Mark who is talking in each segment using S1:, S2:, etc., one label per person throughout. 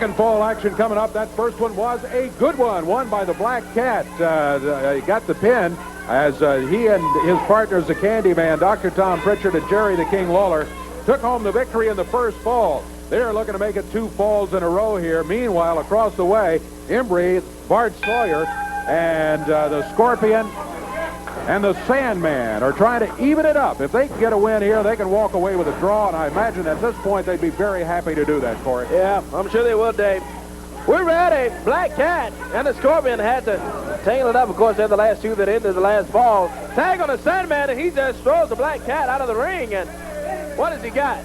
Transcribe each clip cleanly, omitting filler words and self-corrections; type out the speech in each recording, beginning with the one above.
S1: Second fall action coming up. That first one was a good one, won by the Black Cat. He got the pin as he and his partners, the Candyman, Dr. Tom Pritchard and Jerry the King Lawler, took home the victory in the first fall. They're looking to make it 2 falls in a row here. Meanwhile, across the way, Embry, Bart Sawyer, and the Scorpion and the Sandman are trying to even it up. If they can get a win here, they can walk away with a draw, and I imagine at this point they'd be very happy to do that, Corey.
S2: Yeah, I'm sure they will, Dave. We're ready. Black Cat and the Scorpion had to tangle it up. Of course, they're the last two that ended the last fall. Tag on the Sandman, and he just throws the Black Cat out of the ring. And what has he got?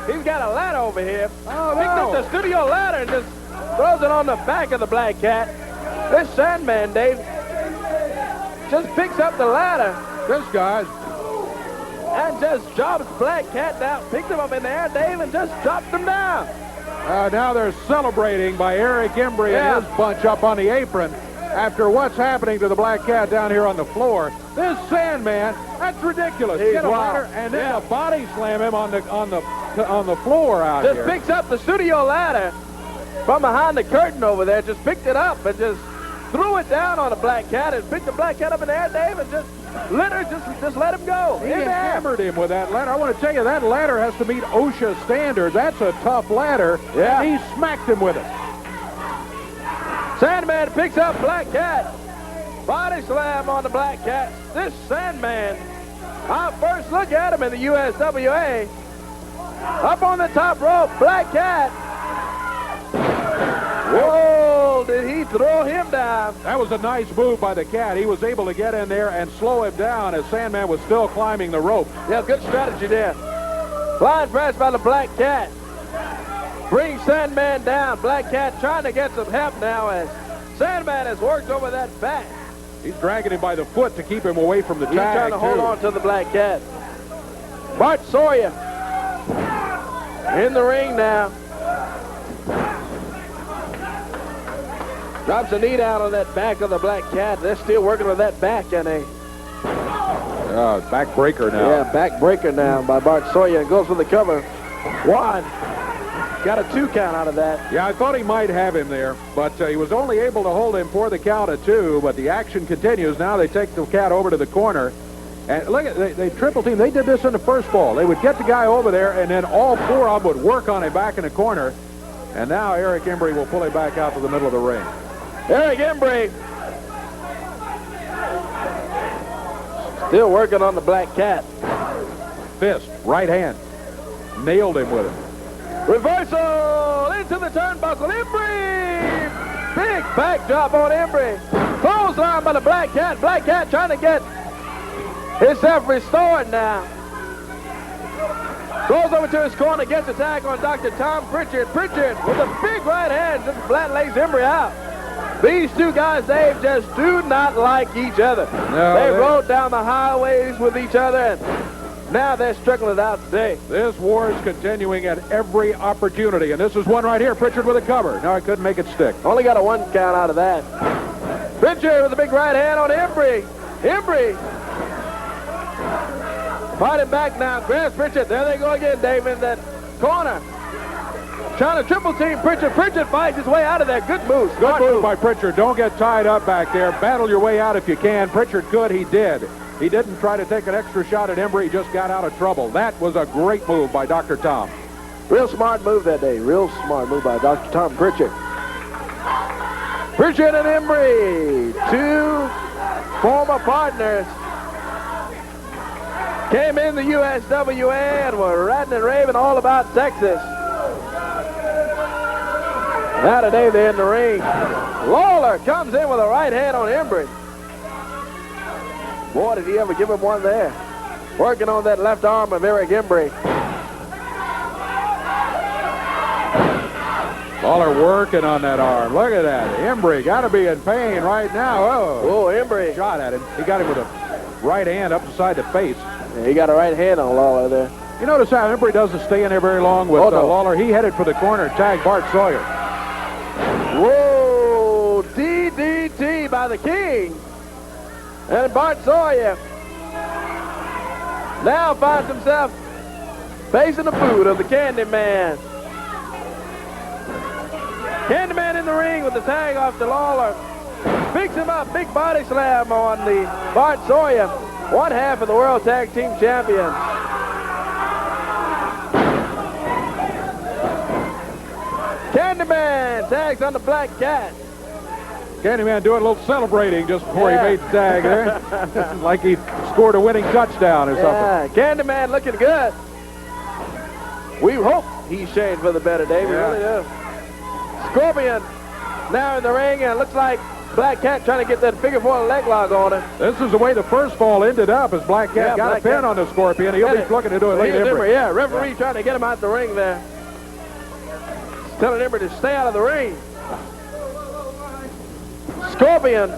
S2: He's got a ladder over here.
S1: Oh, no.
S2: Picked up the studio ladder and just throws it on the back of the Black Cat. This Sandman, Dave, just picks up the ladder.
S1: This guy's
S2: and just drops Black Cat down. Picks him up in the air, Dave, and just drops him down.
S1: now they're celebrating by Eric Embry and his bunch up on the apron after what's happening to the Black Cat down here on the floor. This Sandman, that's ridiculous.
S2: He's
S1: Get a
S2: wild.
S1: ladder and then a body slam him on the floor out
S2: Just
S1: here.
S2: picks up the studio ladder from behind the curtain over there. Just picked it up and just threw it down on the Black Cat and picked the Black Cat up in the air, Dave, and just let him go.
S1: He hammered him with that ladder. I want to tell you, that ladder has to meet OSHA standards. That's a tough ladder.
S2: Yeah.
S1: And he smacked him with it.
S2: Sandman picks up Black Cat. Body slam on the Black Cat. This Sandman, our first look at him in the USWA. Up on the top rope, Black Cat. Whoa, did he throw him down?
S1: That was a nice move by the Cat. He was able to get in there and slow him down as Sandman was still climbing the rope.
S2: Yeah, good strategy there. Flying press by the Black Cat. Brings Sandman down. Black Cat trying to get some help now as Sandman has worked over that back.
S1: He's dragging him by the foot to keep him away from the
S2: He's
S1: tag,
S2: trying to hold on to the Black Cat. Bart Sawyer in the ring now. Drops a knee down on that back of the Black Cat. They're still working with that back, and
S1: back breaker now.
S2: yeah, back breaker now by Bart Sawyer. And goes for the cover. One. Got a 2 count out of that.
S1: Yeah, I thought he might have him there, but he was only able to hold him for the count of 2, but the action continues. Now they take the Cat over to the corner. And look at, they triple team. They did this in the first ball. They would get the guy over there, and then all 4 of them would work on him back in the corner. And now Eric Embry will pull him back out to the middle of the ring.
S2: Eric Embry still working on the Black Cat.
S1: Fist, right hand. Nailed him with it.
S2: Reversal into the turnbuckle. Embry! Big backdrop on Embry. Clothesline by the Black Cat. Black Cat trying to get himself restored now. Goes over to his corner, gets a tag on Dr. Tom Pritchard. Pritchard with a big right hand just flat lays Embry out. These two guys, Dave, just do not like each other.
S1: No,
S2: they rode down the highways with each other, and now they're struggling it out today.
S1: This war is continuing at every opportunity, and this is one right here. Pritchard with a cover. No, I couldn't make it stick.
S2: Only got a 1 count out of that. Pritchard with a big right hand on Embry. Embry fighting back now. Grabs Pritchard. There they go again, Dave, in that corner. Trying to triple team Pritchard. Pritchard fights his way out of there. Good move.
S1: Good move by Pritchard. Don't get tied up back there. Battle your way out if you can. Pritchard could. He did. He didn't try to take an extra shot at Embry. He just got out of trouble. That was a great move by Dr. Tom.
S2: Real smart move that day. Real smart move by Dr. Tom Pritchard. Pritchard and Embry, 2 former partners, came in the USWA and were ranting and raving all about Texas. Now today they're in the ring. Lawler comes in with a right hand on Embry. Boy, did he ever give him one there. Working on that left arm of Eric Embry.
S1: Lawler working on that arm. Look at that. Embry got to be in pain right now.
S2: Oh, Embry.
S1: Shot at him. He got him with a right hand up beside the face.
S2: Yeah, he got a right hand on Lawler there.
S1: You notice how Embry doesn't stay in there very long with Lawler. He headed for the corner, tagged Bart Sawyer.
S2: Whoa, DDT by the King. And Bart Sawyer now finds himself facing the boot of the Candyman. Candyman in the ring with the tag off to Lawler. Picks him up, big body slam on the Bart Sawyer, one half of the World Tag Team Champions. Candyman tags on the Black Cat.
S1: Candyman doing a little celebrating just before he made the tag there. Like he scored a winning touchdown or something.
S2: Candyman looking good. We hope he's shading for the better day. We really do. Scorpion now in the ring, and it looks like Black Cat trying to get that figure four leg lock on him.
S1: This is the way the first fall ended up, as Black Cat got a pin on the Scorpion. He'll be looking to do it later.
S2: Yeah, referee trying to get him out the ring there. Telling Embry to stay out of the ring. Scorpion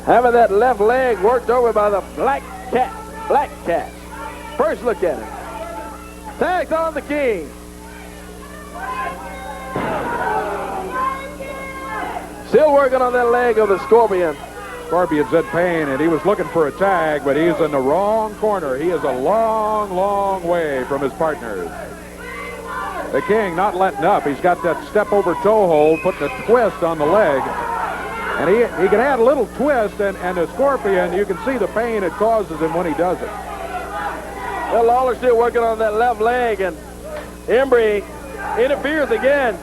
S2: having that left leg worked over by the Black Cat. Black Cat. First look at him. Tags on the King. Still working on that leg of the Scorpion.
S1: Scorpion's in pain, and he was looking for a tag, but he's in the wrong corner. He is a long, long way from his partners. The King not letting up. He's got that step over toe hold, putting a twist on the leg. And he can add a little twist, and the Scorpion, you can see the pain it causes him when he does it.
S2: Well, Lawler's still working on that left leg, and Embry interferes again.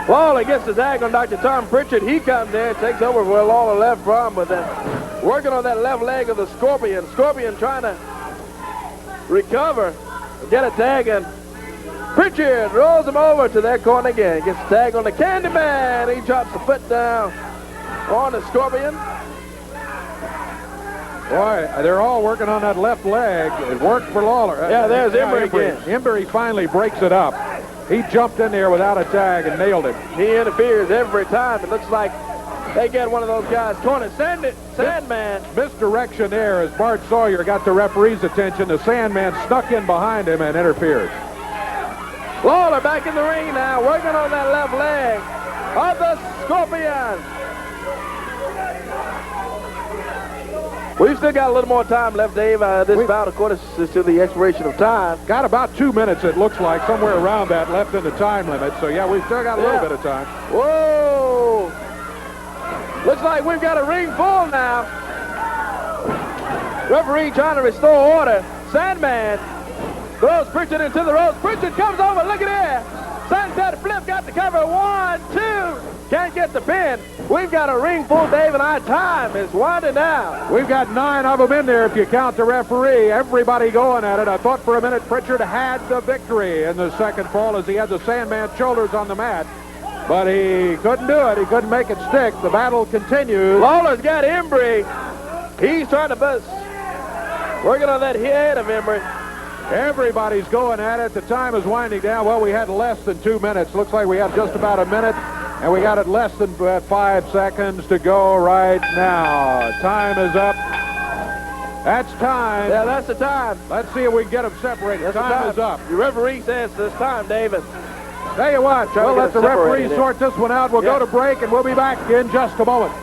S2: Lawler gets the tag on Dr. Tom Pritchard. He comes in, takes over where Lawler left from, but then working on that left leg of the Scorpion. Scorpion trying to recover, get a tag, and Pritchard rolls him over to that corner again. Gets the tag on the Candyman. He drops the foot down on the Scorpion.
S1: Boy, they're all working on that left leg. It worked for Lawler.
S2: Yeah, there's Embry again.
S1: Embry finally breaks it up. He jumped in there without a tag and nailed it.
S2: He interferes every time. It looks like they get one of those guys cornered. Send it, Sandman.
S1: Misdirection there as Bart Sawyer got the referee's attention. The Sandman snuck in behind him and interfered.
S2: Lawler back in the ring now, working on that left leg of the Scorpion. We've still got a little more time left, Dave. This bout, of course, is to the expiration of time.
S1: Got about 2 minutes, it looks like, somewhere around that left in the time limit. So, yeah, we've still got a little bit of time.
S2: Whoa! Looks like we've got a ring full now. Referee trying to restore order. Sandman throws Pritchard into the ropes. Pritchard comes over. Look at here. Sunset flip got the cover. 1, 2. Can't get the pin. We've got a ring full, Dave, and our time is winding down.
S1: We've got 9 of them in there if you count the referee. Everybody going at it. I thought for a minute Pritchard had the victory in the second fall as he had the Sandman's shoulders on the mat. But he couldn't do it. He couldn't make it stick. The battle continues.
S2: Lawler's got Embry. He's trying to bust. Working on that head of Embry.
S1: Everybody's going at it. The time is winding down. Well, we had less than 2 minutes. Looks like we have just about a minute. And we got it less than 5 seconds to go right now. Time is up. That's time.
S2: Yeah, that's the time.
S1: Let's see if we can get them separated. Time is up.
S2: The referee says it's time, David.
S1: Tell you what, we'll let the referee sort this one out. We'll go to break, and we'll be back in just a moment.